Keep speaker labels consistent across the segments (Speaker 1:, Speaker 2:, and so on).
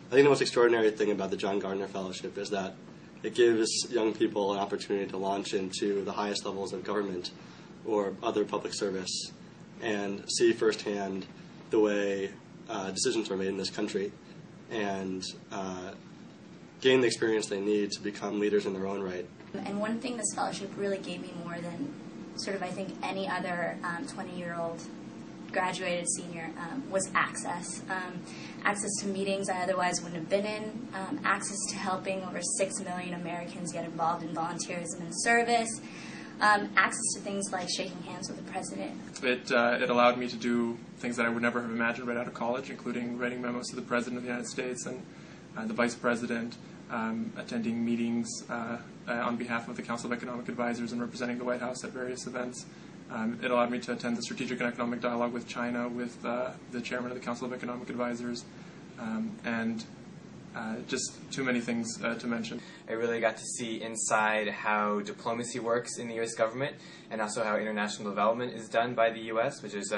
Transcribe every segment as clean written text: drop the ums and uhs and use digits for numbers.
Speaker 1: I think the most extraordinary thing about the John Gardner Fellowship is that it gives young people an opportunity to launch into the highest levels of government or other public service and see firsthand the way decisions are made in this country and gain the experience they need to become leaders in their own right.
Speaker 2: And one thing this fellowship really gave me more than sort of, I think, any other 20-year-old graduated senior was access. Access to meetings I otherwise wouldn't have been in, access to helping over 6 million Americans get involved in volunteerism and service, access to things like shaking hands with the president.
Speaker 3: It allowed me to do things that I would never have imagined right out of college, including writing memos to the President of the United States and the Vice President, attending meetings on behalf of the Council of Economic Advisors and representing the White House at various events. It allowed me to attend the Strategic and Economic Dialogue with China with the Chairman of the Council of Economic Advisors, and just too many things to mention.
Speaker 4: I really got to see inside how diplomacy works in the U.S. government and also how international development is done by the U.S., which is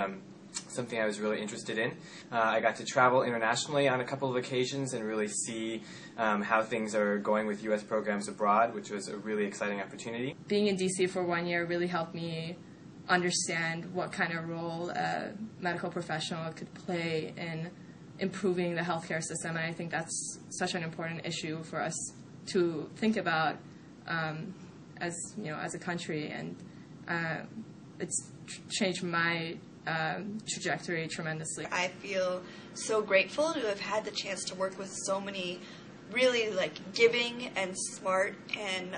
Speaker 4: something I was really interested in. I got to travel internationally on a couple of occasions and really see how things are going with U.S. programs abroad, which was a really exciting opportunity.
Speaker 5: Being in D.C. for 1 year really helped me understand what kind of role a medical professional could play in improving the healthcare system, and I think that's such an important issue for us to think about as a country, and it's changed my trajectory tremendously.
Speaker 6: I feel so grateful to have had the chance to work with so many really giving and smart and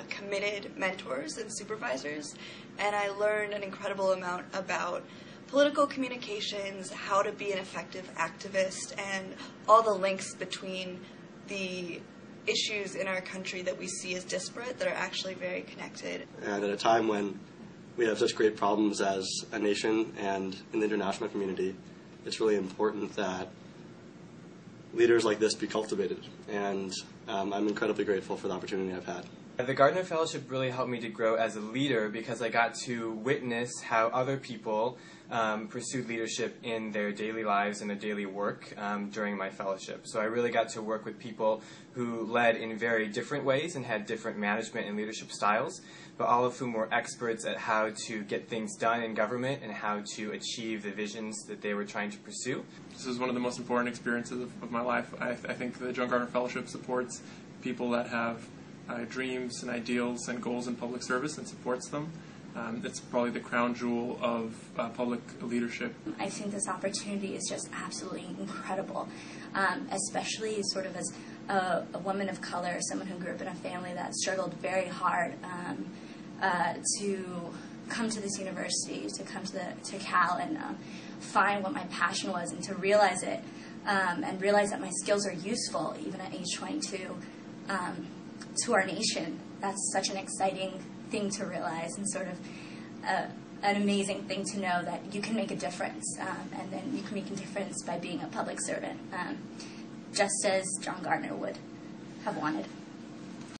Speaker 6: committed mentors and supervisors, and I learned an incredible amount about political communications, how to be an effective activist, and all the links between the issues in our country that we see as disparate that are actually very connected.
Speaker 1: And at a time when we have such great problems as a nation and in the international community, it's really important that leaders like this be cultivated, and I'm incredibly grateful for the opportunity I've had.
Speaker 4: The Gardner Fellowship really helped me to grow as a leader because I got to witness how other people pursued leadership in their daily lives and their daily work during my fellowship. So I really got to work with people who led in very different ways and had different management and leadership styles, but all of whom were experts at how to get things done in government and how to achieve the visions that they were trying to pursue.
Speaker 3: This is one of the most important experiences of my life. I think the John Gardner Fellowship supports people that have dreams and ideals and goals in public service and supports them. It's probably the crown jewel of public leadership.
Speaker 2: I think this opportunity is just absolutely incredible, especially sort of as a woman of color, someone who grew up in a family that struggled very hard to come to this university, to come to Cal and find what my passion was and to realize it, and realize that my skills are useful even at age 22 to our nation. That's such an exciting thing to realize, and sort of an amazing thing to know that you can make a difference, and then you can make a difference by being a public servant, just as John Gardner would have wanted.